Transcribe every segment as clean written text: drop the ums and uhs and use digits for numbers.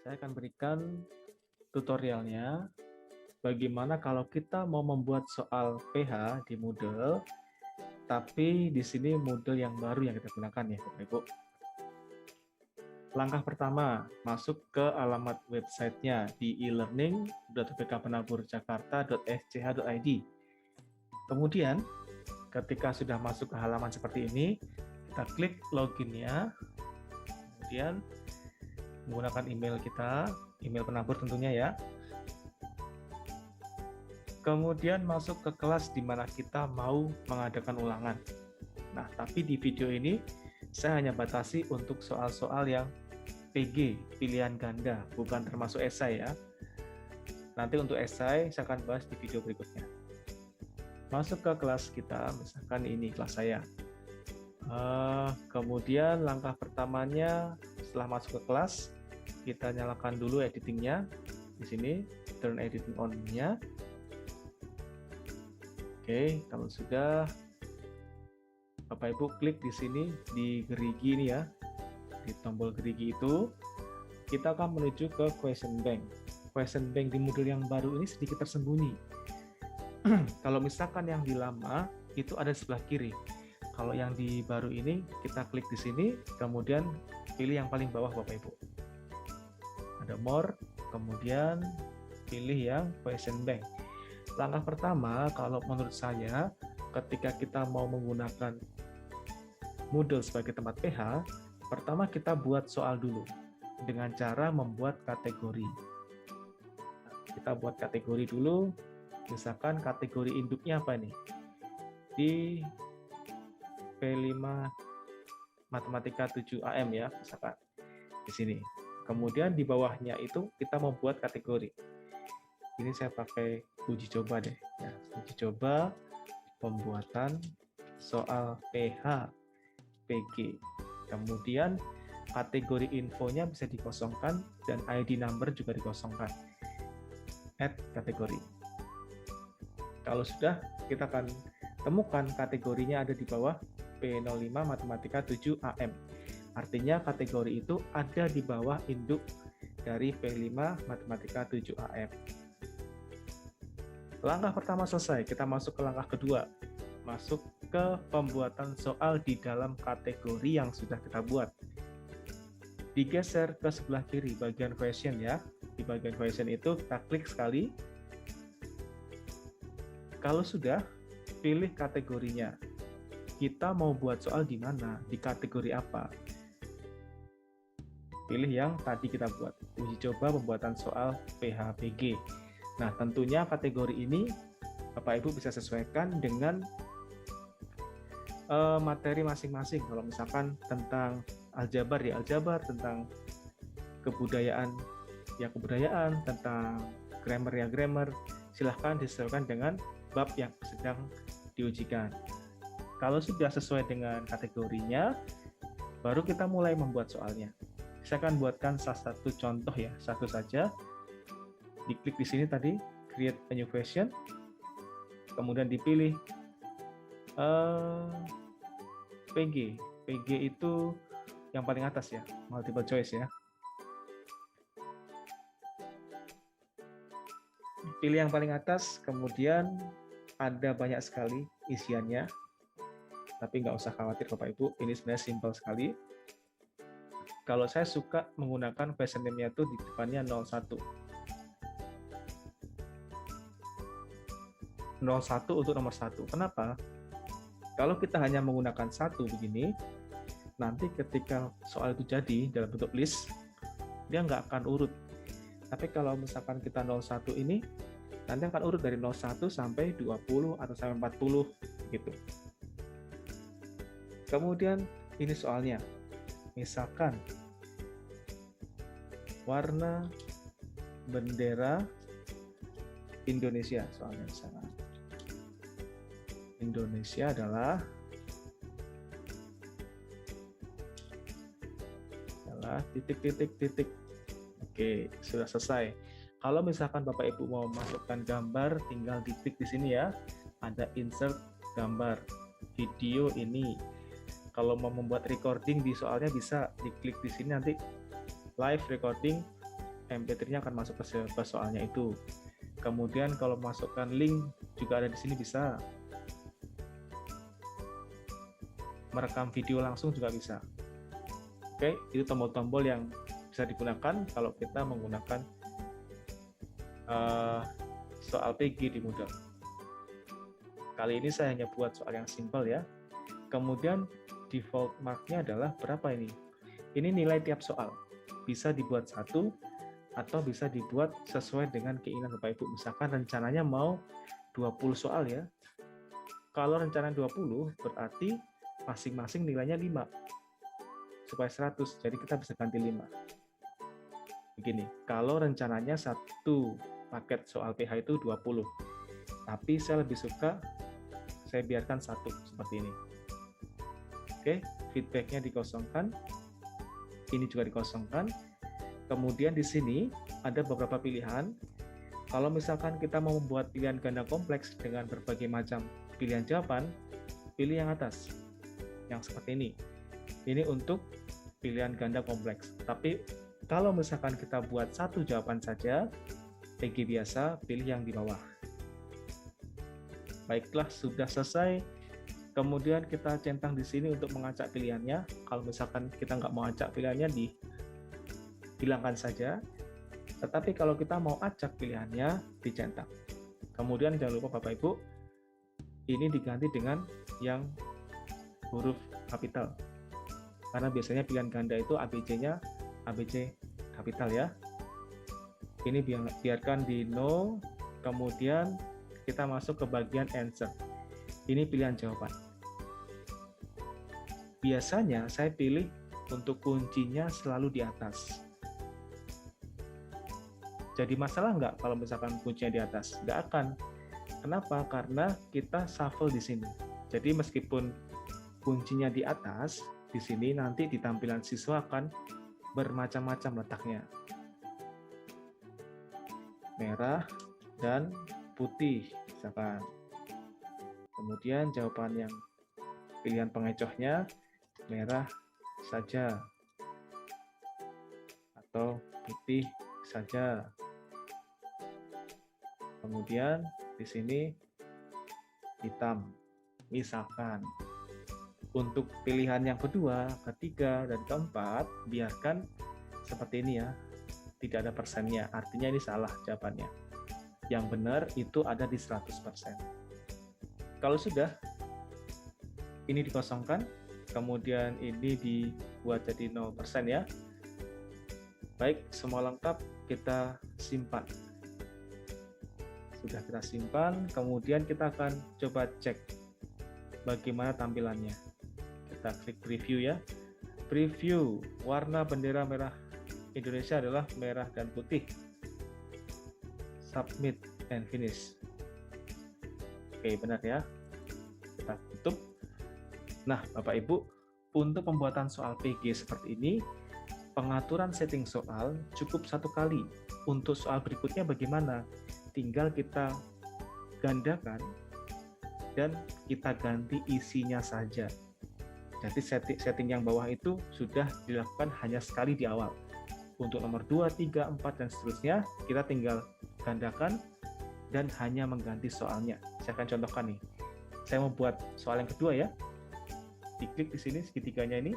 Saya akan berikan tutorialnya bagaimana kalau kita mau membuat soal PH di Moodle, tapi di sini Moodle yang baru yang kita gunakan ya Bapak Ibu. Langkah pertama, masuk ke alamat websitenya di elearning.bkpenaburjakarta.sch.id. Kemudian, ketika sudah masuk ke halaman seperti ini, kita klik loginnya, kemudian menggunakan email kita, email penabur tentunya ya. Kemudian masuk ke kelas di mana kita mau mengadakan ulangan. Nah, tapi di video ini saya hanya batasi untuk soal-soal yang PG, pilihan ganda, bukan termasuk esai ya. Nanti untuk esai saya akan bahas di video berikutnya. Masuk ke kelas kita, misalkan ini kelas saya. Kemudian langkah pertamanya setelah masuk ke kelas, kita nyalakan dulu editingnya di sini, turn editing on-nya. Oke, kalau sudah, Bapak Ibu klik di sini di gerigi ini ya, di tombol gerigi itu, kita akan menuju ke question bank. Question bank di Moodle yang baru ini sedikit tersembunyi. Kalau misalkan yang di lama itu ada di sebelah kiri. Kalau yang di baru ini kita klik di sini, kemudian pilih yang paling bawah Bapak Ibu. Ada more, kemudian pilih yang question bank. Langkah pertama, kalau menurut saya, ketika kita mau menggunakan Moodle sebagai tempat PH, pertama kita buat soal dulu dengan cara membuat kategori. Kita buat kategori dulu, misalkan kategori induknya apa nih? Di P5 Matematika 7 AM ya, misalkan di sini. Kemudian di bawahnya itu kita membuat kategori. Ini saya pakai uji coba deh. Ya, uji coba pembuatan soal PH PG. Kemudian kategori infonya bisa dikosongkan dan ID number juga dikosongkan. Add kategori. Kalau sudah, kita akan temukan kategorinya ada di bawah P05 Matematika 7 AM. Artinya kategori itu ada di bawah induk dari P5 Matematika 7 AM. Langkah pertama selesai, kita masuk ke langkah kedua. Masuk ke pembuatan soal di dalam kategori yang sudah kita buat. Digeser ke sebelah kiri bagian question ya. Di bagian question itu kita klik sekali. Kalau sudah, pilih kategorinya. Kita mau buat soal di mana, di kategori apa. Pilih yang tadi kita buat, uji coba pembuatan soal PHPG. Nah, tentunya kategori ini Bapak Ibu bisa sesuaikan dengan materi masing-masing. Kalau misalkan tentang aljabar ya aljabar, tentang kebudayaan ya kebudayaan, tentang grammar ya grammar, silahkan disesuaikan dengan bab yang sedang diujikan. Kalau sudah sesuai dengan kategorinya, baru kita mulai membuat soalnya. Saya akan buatkan salah satu contoh ya, satu saja. Diklik di sini tadi, create a new question, kemudian dipilih PG. PG itu yang paling atas ya, multiple choice ya. Pilih yang paling atas, kemudian ada banyak sekali isiannya, tapi nggak usah khawatir Bapak Ibu, ini sebenarnya simpel sekali. Kalau saya suka menggunakan question name-nya itu di depannya 01. 01 untuk nomor 1. Kenapa? Kalau kita hanya menggunakan 1 begini, nanti ketika soal itu jadi dalam bentuk list, dia nggak akan urut. Tapi kalau misalkan kita 01 ini, nanti akan urut dari 01 sampai 20 atau sampai 40 gitu. Kemudian ini soalnya. Misalkan warna bendera Indonesia, soalnya misalnya Indonesia adalah titik. Oke, sudah selesai. Kalau misalkan Bapak Ibu mau masukkan gambar, tinggal diklik di sini ya. Ada insert gambar video ini. Kalau mau membuat recording di soalnya bisa diklik di sini nanti live recording MP3-nya akan masuk ke soalnya itu. Kemudian kalau masukkan link juga ada di sini, bisa. Merekam video langsung juga bisa. Oke, itu tombol-tombol yang bisa digunakan kalau kita menggunakan soal PG di Moodle. Kali ini saya hanya buat soal yang simpel ya. Kemudian default mark-nya adalah berapa ini? Ini nilai tiap soal. Bisa dibuat 1 atau bisa dibuat sesuai dengan keinginan Bapak Ibu. Misalkan rencananya mau 20 soal ya. Kalau rencana 20 berarti masing-masing nilainya 5. Supaya 100, jadi kita bisa ganti 5. Begini, kalau rencananya satu paket soal PH itu 20, tapi saya lebih suka saya biarkan 1 seperti ini. Oke, feedback-nya dikosongkan, ini juga dikosongkan. Kemudian di sini ada beberapa pilihan. Kalau misalkan kita mau membuat pilihan ganda kompleks dengan berbagai macam pilihan jawaban, pilih yang atas, yang seperti ini. Ini untuk pilihan ganda kompleks. Tapi kalau misalkan kita buat 1 jawaban saja, PG biasa, pilih yang di bawah. Baiklah, sudah selesai. Kemudian kita centang di sini untuk mengacak pilihannya. Kalau misalkan kita nggak mau acak pilihannya, dihilangkan saja. Tetapi kalau kita mau acak pilihannya, dicetak. Kemudian jangan lupa Bapak Ibu, ini diganti dengan yang huruf kapital. Karena biasanya pilihan ganda itu ABC-nya ABC kapital ya. Ini biarkan di no, kemudian kita masuk ke bagian answer. Ini pilihan jawaban. Biasanya saya pilih untuk kuncinya selalu di atas. Jadi masalah nggak kalau misalkan kuncinya di atas? Nggak akan. Kenapa? Karena kita shuffle di sini. Jadi meskipun kuncinya di atas, di sini nanti di tampilan siswa akan bermacam-macam letaknya. Merah dan putih, misalkan. Kemudian jawaban yang pilihan pengecohnya merah saja atau putih saja. Kemudian di sini hitam, misalkan. Untuk pilihan yang kedua, ketiga, dan keempat, biarkan seperti ini ya. Tidak ada persennya, artinya ini salah jawabannya. Yang benar itu ada di 100%. Kalau sudah, ini dikosongkan, kemudian ini dibuat jadi 0% ya. Baik, semua lengkap, kita simpan. Sudah kita simpan, kemudian kita akan coba cek bagaimana tampilannya. Kita klik preview ya. Preview, warna bendera merah Indonesia adalah merah dan putih. Submit and finish. Oke, benar ya. Kita tutup. Nah, Bapak Ibu, untuk pembuatan soal PG seperti ini, pengaturan setting soal cukup 1 kali. Untuk soal berikutnya bagaimana? Tinggal kita gandakan dan kita ganti isinya saja. Jadi setting yang bawah itu sudah dilakukan hanya sekali di awal. Untuk nomor 2, 3, 4, dan seterusnya, kita tinggal gandakan dan hanya mengganti soalnya. Saya akan contohkan nih. Saya mau buat soal yang kedua ya. Diklik di sini segitiganya ini,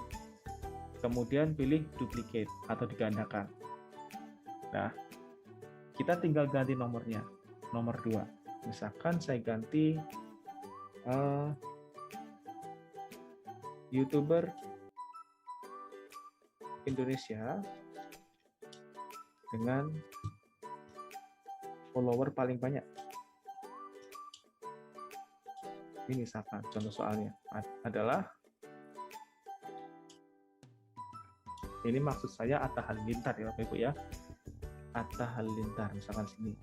kemudian pilih duplicate atau digandakan. Nah, kita tinggal ganti nomornya. Nomor 2. Misalkan saya ganti YouTuber Indonesia dengan follower paling banyak. Ini misalkan contoh soalnya adalah, ini maksud saya Atta Halilintar ya Bapak Ibu ya. Atta Halilintar, misalkan sini.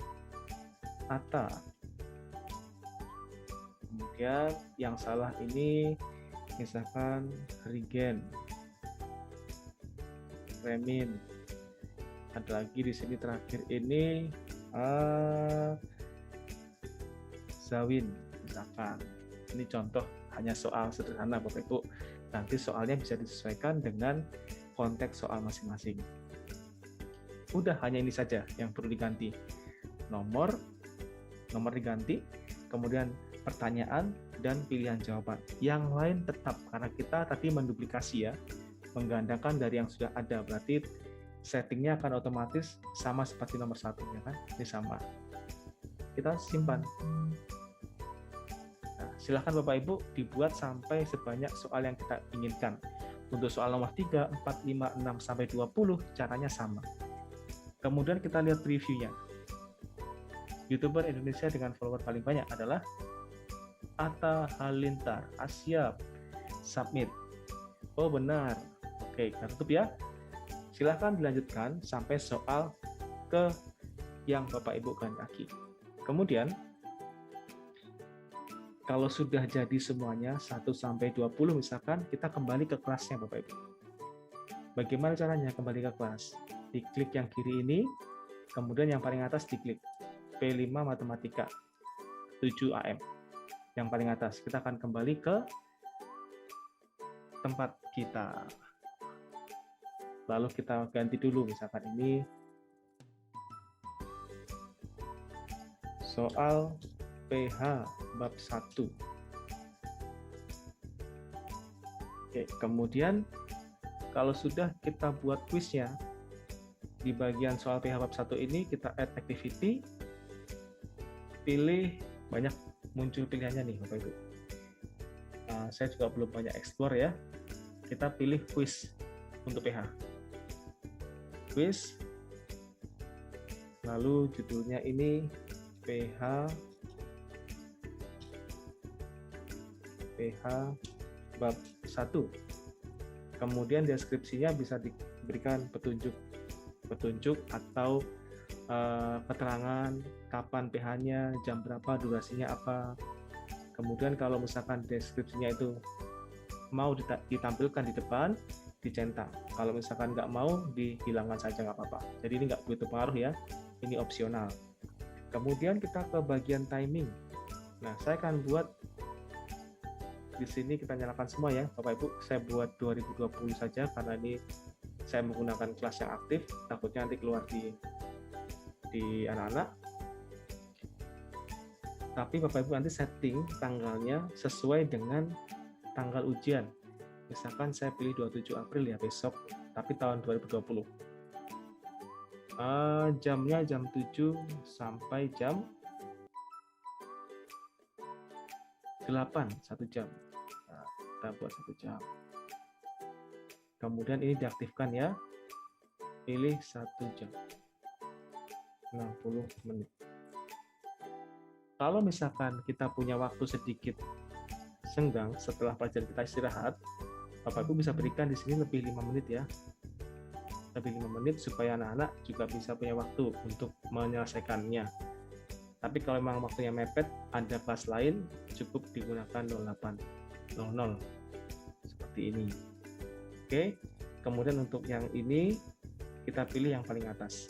Atta. Kemudian yang salah ini misalkan Regen, Remin. Ada lagi di sini terakhir ini Zawin, misalkan. Ini contoh hanya soal sederhana Bapak Ibu. Nanti soalnya bisa disesuaikan dengan konteks soal masing-masing. Udah, hanya ini saja yang perlu diganti. Nomor diganti, kemudian pertanyaan dan pilihan jawaban. Yang lain tetap, karena kita tadi menduplikasi ya, menggandakan dari yang sudah ada, berarti settingnya akan otomatis sama seperti nomor 1 ya kan? Ini sama. Kita simpan. Nah, silahkan Bapak Ibu dibuat sampai sebanyak soal yang kita inginkan. Untuk soal nomor 3, 4, 5, 6, sampai 20, caranya sama. Kemudian kita lihat previewnya. YouTuber Indonesia dengan follower paling banyak adalah Atta Halilintar. Siap. Submit. Oh benar. Oke, kita tutup ya. Silahkan dilanjutkan sampai soal ke yang Bapak Ibu kehendaki. Kemudian, kalau sudah jadi semuanya 1 sampai 20 misalkan, kita kembali ke kelasnya Bapak Ibu. Bagaimana caranya kembali ke kelas? Diklik yang kiri ini, kemudian yang paling atas diklik. P5 Matematika 7 AM. Yang paling atas. Kita akan kembali ke tempat kita. Lalu kita ganti dulu, misalkan ini soal PH bab 1. Oke, kemudian kalau sudah kita buat kuisnya, di bagian soal PH bab 1 ini kita add activity, pilih, banyak muncul pilihannya nih Bapak Ibu. Saya juga belum banyak explore ya. Kita pilih quiz untuk PH. Quiz. Lalu judulnya ini PH bab 1. Kemudian deskripsinya bisa diberikan petunjuk atau keterangan kapan PH-nya, jam berapa, durasinya apa. Kemudian kalau misalkan deskripsinya itu mau ditampilkan di depan, dicetak. Kalau misalkan nggak mau, dihilangkan saja nggak apa-apa. Jadi ini nggak begitu pengaruh ya, ini opsional. Kemudian kita ke bagian timing. Nah, saya akan buat di sini, kita nyalakan semua ya Bapak Ibu. Saya buat 2020 saja karena ini saya menggunakan kelas yang aktif, takutnya nanti keluar di anak-anak. Tapi Bapak Ibu nanti setting tanggalnya sesuai dengan tanggal ujian. Misalkan saya pilih 27 April ya, besok, tapi tahun 2020. Jamnya jam 7 sampai jam 8, 1 jam. Nah, kita buat 1 jam. Kemudian ini diaktifkan ya. Pilih 1 jam. 60 menit. Kalau misalkan kita punya waktu sedikit senggang setelah pelajaran kita istirahat, Bapak Ibu bisa berikan di sini lebih 5 menit ya. Lebih 5 menit supaya anak-anak juga bisa punya waktu untuk menyelesaikannya. Tapi kalau memang waktunya mepet, ada kelas lain, cukup digunakan 08.00 seperti ini. Oke. Kemudian untuk yang ini kita pilih yang paling atas.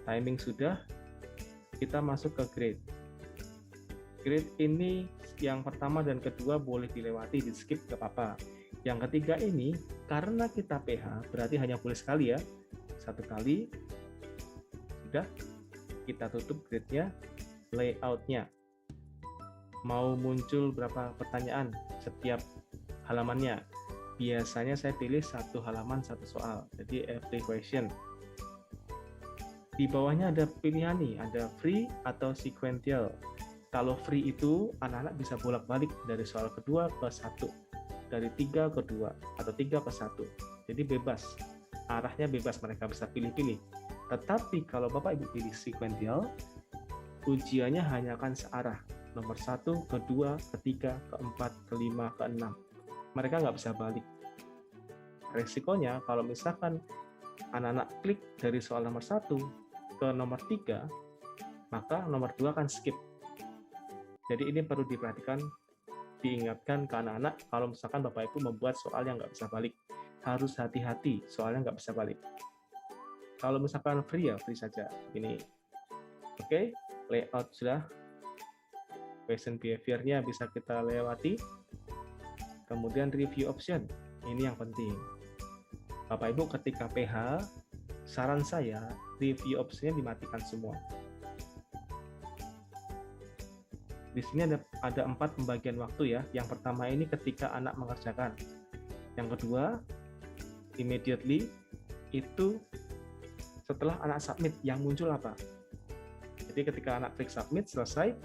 Timing sudah, kita masuk ke grade. Grade ini yang pertama dan kedua boleh dilewati, di skip gak apa-apa. Yang ketiga ini, karena kita PH, berarti hanya boleh sekali ya. 1 kali, sudah. Kita tutup grade-nya, layout-nya. Mau muncul berapa pertanyaan setiap halamannya. Biasanya saya pilih 1 halaman 1 soal, jadi every question. Di bawahnya ada pilihan nih, ada free atau sequential. Kalau free itu anak-anak bisa bolak-balik dari soal kedua ke 1, dari 3 ke 2, atau 3 ke 1. Jadi bebas, arahnya bebas, mereka bisa pilih-pilih. Tetapi kalau Bapak Ibu pilih sequential, ujiannya hanya akan searah. Nomor 1, ke 2, ke 3, ke 4, ke 5, ke 6. Mereka nggak bisa balik. Resikonya kalau misalkan anak-anak klik dari soal nomor 1 ke nomor 3, maka nomor 2 akan skip. Jadi ini perlu diperhatikan, diingatkan ke anak-anak kalau misalkan Bapak Ibu membuat soal yang nggak bisa balik. Harus hati-hati, soalnya nggak bisa balik. Kalau misalkan free ya free saja. Ini. Oke, layout sudah. Question behavior-nya bisa kita lewati. Kemudian review option. Ini yang penting. Bapak Ibu ketika PH, saran saya review option-nya dimatikan semua. Di sini ada 4 pembagian waktu ya. Yang pertama ini ketika anak mengerjakan. Yang kedua, immediately, itu setelah anak submit, yang muncul apa? Jadi ketika anak klik submit, selesai,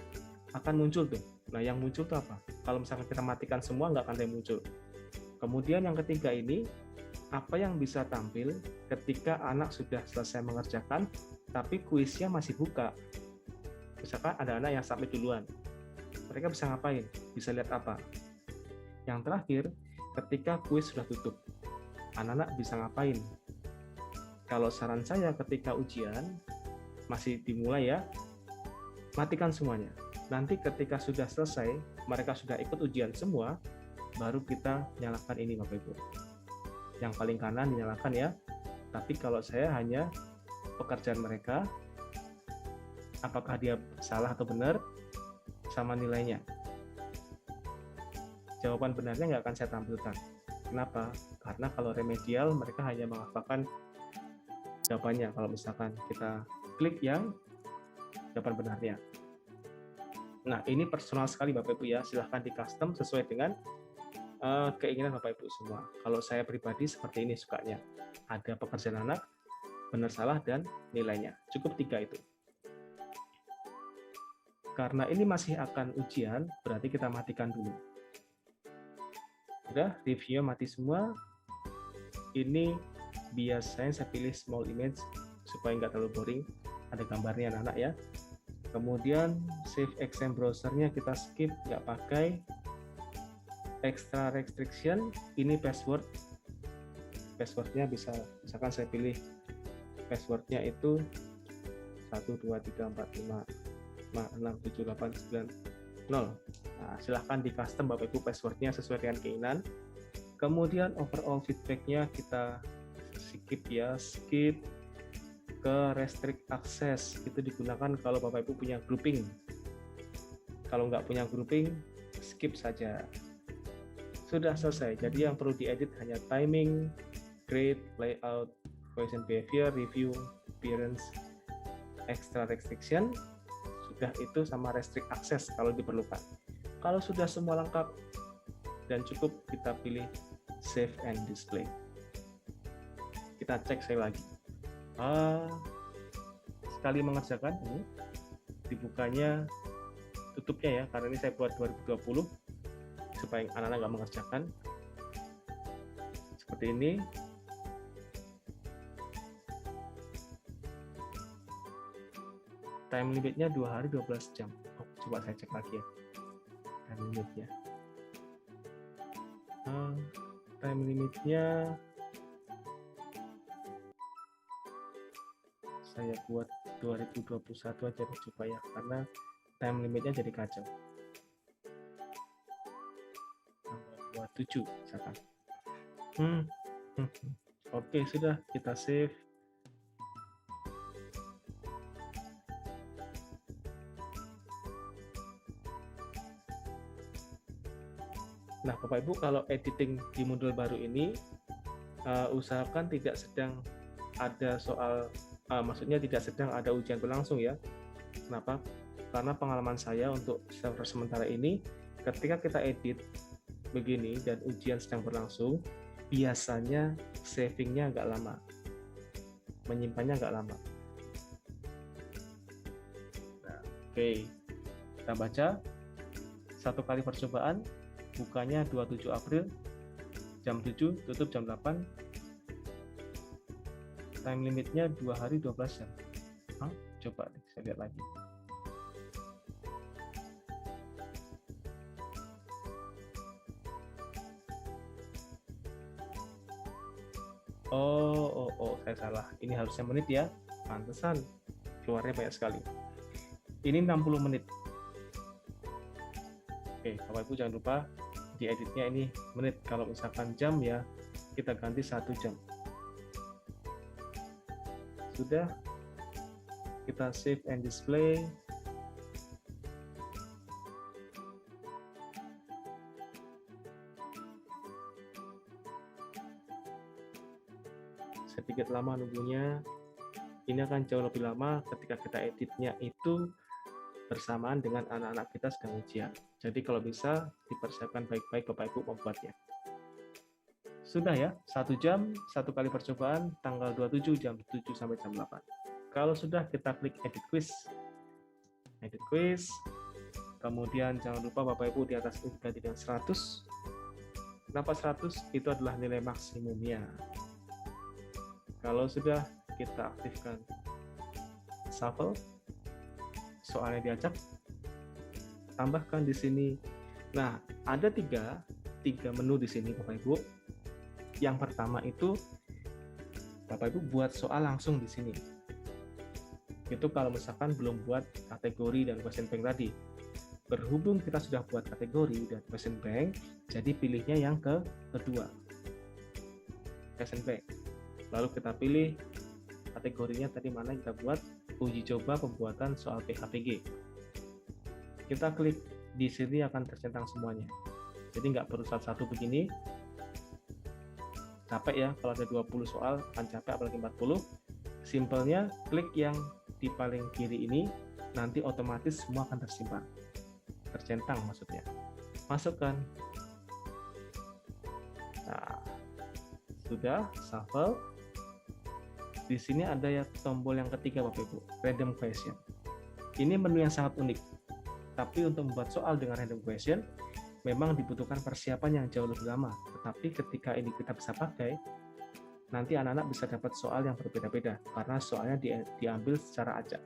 akan muncul tuh. Nah, yang muncul tuh apa? Kalau misalkan kita matikan semua, nggak akan ada yang muncul. Kemudian yang ketiga ini, apa yang bisa tampil ketika anak sudah selesai mengerjakan, tapi kuisnya masih buka. Misalkan ada anak yang submit duluan. Mereka bisa ngapain? Bisa lihat apa? Yang terakhir, ketika kuis sudah tutup, anak-anak bisa ngapain? Kalau saran saya ketika ujian, masih dimulai ya, matikan semuanya. Nanti ketika sudah selesai, mereka sudah ikut ujian semua, baru kita nyalakan ini Bapak Ibu. Yang paling kanan dinyalakan ya, tapi kalau saya hanya pekerjaan mereka, apakah dia salah atau benar, sama nilainya. Jawaban benarnya nggak akan saya tampilkan. Kenapa? Karena kalau remedial, mereka hanya menghafalkan jawabannya. Kalau misalkan kita klik yang jawaban benarnya. Nah, ini personal sekali Bapak Ibu ya. Silahkan di custom sesuai dengan keinginan Bapak Ibu semua. Kalau saya pribadi seperti ini sukanya. Ada pekerjaan anak, benar salah, dan nilainya. Cukup 3 itu. Karena ini masih akan ujian, berarti kita matikan dulu. Udah, review mati semua. Ini biasanya saya pilih small image supaya nggak terlalu boring. Ada gambarnya anak-anak ya. Kemudian save exam browsernya kita skip, nggak pakai. Extra restriction, ini password. Passwordnya bisa, misalkan saya pilih passwordnya itu 1, 2, 3, 4, 5, 6, 7, 8, 9, 0. Nah, silahkan di custom Bapak Ibu passwordnya sesuai dengan keinginan. Kemudian overall feedbacknya kita skip ya, skip ke restrict access. Itu digunakan kalau Bapak Ibu punya grouping. Kalau nggak punya grouping, skip saja. Sudah selesai. Jadi yang perlu diedit hanya timing, grade, layout, question behavior, review, appearance, extra restriction. Sudah itu sama restrict access kalau diperlukan. Kalau sudah semua lengkap dan cukup, kita pilih save and display. Kita cek sekali lagi. Sekali mengerjakan ini dibukanya, tutupnya ya, karena ini saya buat 2020 supaya anak-anak nggak mengerjakan. Seperti ini. Time limitnya 2 hari 12 jam. Oh, coba saya cek lagi ya. Time limitnya. Time limitnya saya buat 2021 aja nih, coba ya, karena time limitnya jadi kacau. Tanggal 27 misalkan. Oke, sudah kita save. Nah, Bapak Ibu, kalau editing di modul baru ini, usahakan tidak sedang ada soal, maksudnya tidak sedang ada ujian berlangsung ya. Kenapa? Karena pengalaman saya untuk server sementara ini, ketika kita edit begini dan ujian sedang berlangsung, biasanya savingnya agak lama, menyimpannya agak lama. Nah, oke, kita baca. 1 kali percobaan, bukanya 27 April, jam 7, tutup jam 8. Time limitnya 2 hari 12 jam. Coba saya lihat lagi. Oh, saya salah. Ini harusnya menit ya. Pantesan keluarnya banyak sekali. Ini 60 menit. Oke, Bapak Ibu jangan lupa dieditnya ini menit. Kalau misalkan jam ya, kita ganti 1 jam. Sudah, kita save and display. sedikit lama nunggunya. Ini akan jauh lebih lama ketika kita editnya itu bersamaan dengan anak-anak kita sedang ujian. Jadi kalau bisa dipersiapkan baik-baik Bapak Ibu membuatnya. Sudah ya, 1 jam, 1 kali percobaan, tanggal 27 jam 7 sampai jam 8. Kalau sudah, kita klik edit quiz. Edit quiz, kemudian jangan lupa Bapak Ibu di atas ini diganti dengan 100. Kenapa 100? Itu adalah nilai maksimumnya. Kalau sudah, kita aktifkan shuffle, soalnya diacak, tambahkan di sini. Nah, ada tiga menu di sini Bapak Ibu. Yang pertama itu Bapak Ibu buat soal langsung di sini. Itu kalau misalkan belum buat kategori dan question bank tadi. Berhubung kita sudah buat kategori dan question bank, jadi pilihnya yang kedua, question bank. Lalu kita pilih kategorinya tadi mana kita buat, uji coba pembuatan soal PHPG. Kita klik di sini akan tercentang semuanya. Jadi nggak perlu satu-satu begini. Capek ya kalau ada 20 soal, akan capek apalagi 40. Simpelnya klik yang di paling kiri ini, nanti otomatis semua akan tersimpan. Tercentang maksudnya. Masukkan. Nah, sudah shuffle. Di sini ada ya tombol yang ketiga Bapak Ibu, random question. Ini menu yang sangat unik. Tapi untuk membuat soal dengan random question memang dibutuhkan persiapan yang jauh lebih lama. Tetapi ketika ini kita bisa pakai, nanti anak-anak bisa dapat soal yang berbeda-beda karena soalnya diambil secara acak.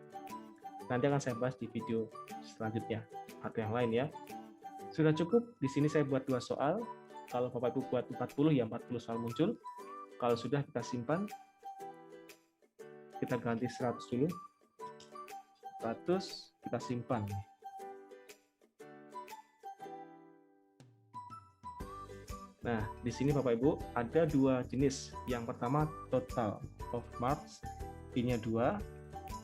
Nanti akan saya bahas di video selanjutnya atau yang lain ya. Sudah cukup, di sini saya buat 2 soal. Kalau Bapak Ibu buat 40 ya 40 soal muncul. Kalau sudah kita simpan. Kita ganti 100 dulu. 100 kita simpan. Nah, di sini Bapak Ibu ada 2 jenis. Yang pertama total of marks, ini 2,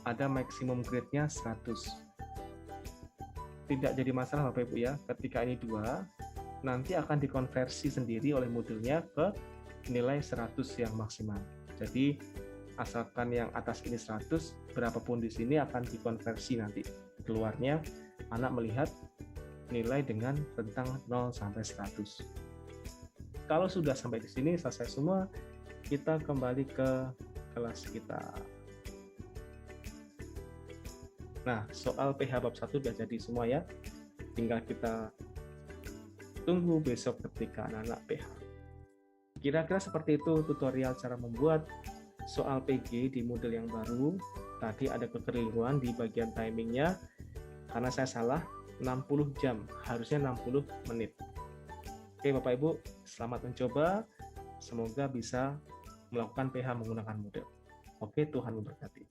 ada maximum grade-nya 100. Tidak jadi masalah Bapak Ibu ya, ketika ini 2, nanti akan dikonversi sendiri oleh modulnya ke nilai 100 yang maksimal. Jadi asalkan yang atas ini 100, berapapun di sini akan dikonversi nanti. Keluarnya anak melihat nilai dengan rentang 0 sampai 100. Kalau sudah sampai di sini selesai semua, kita kembali ke kelas kita. Nah, soal PH bab 1 sudah jadi semua ya. Tinggal kita tunggu besok ketika anak-anak PH. Kira-kira seperti itu tutorial cara membuat soal PG di model yang baru. Tadi ada kekeliruan di bagian timingnya karena saya salah, 60 jam, harusnya 60 menit. Oke Bapak Ibu, selamat mencoba. Semoga bisa melakukan PH menggunakan model. Oke, Tuhan memberkati.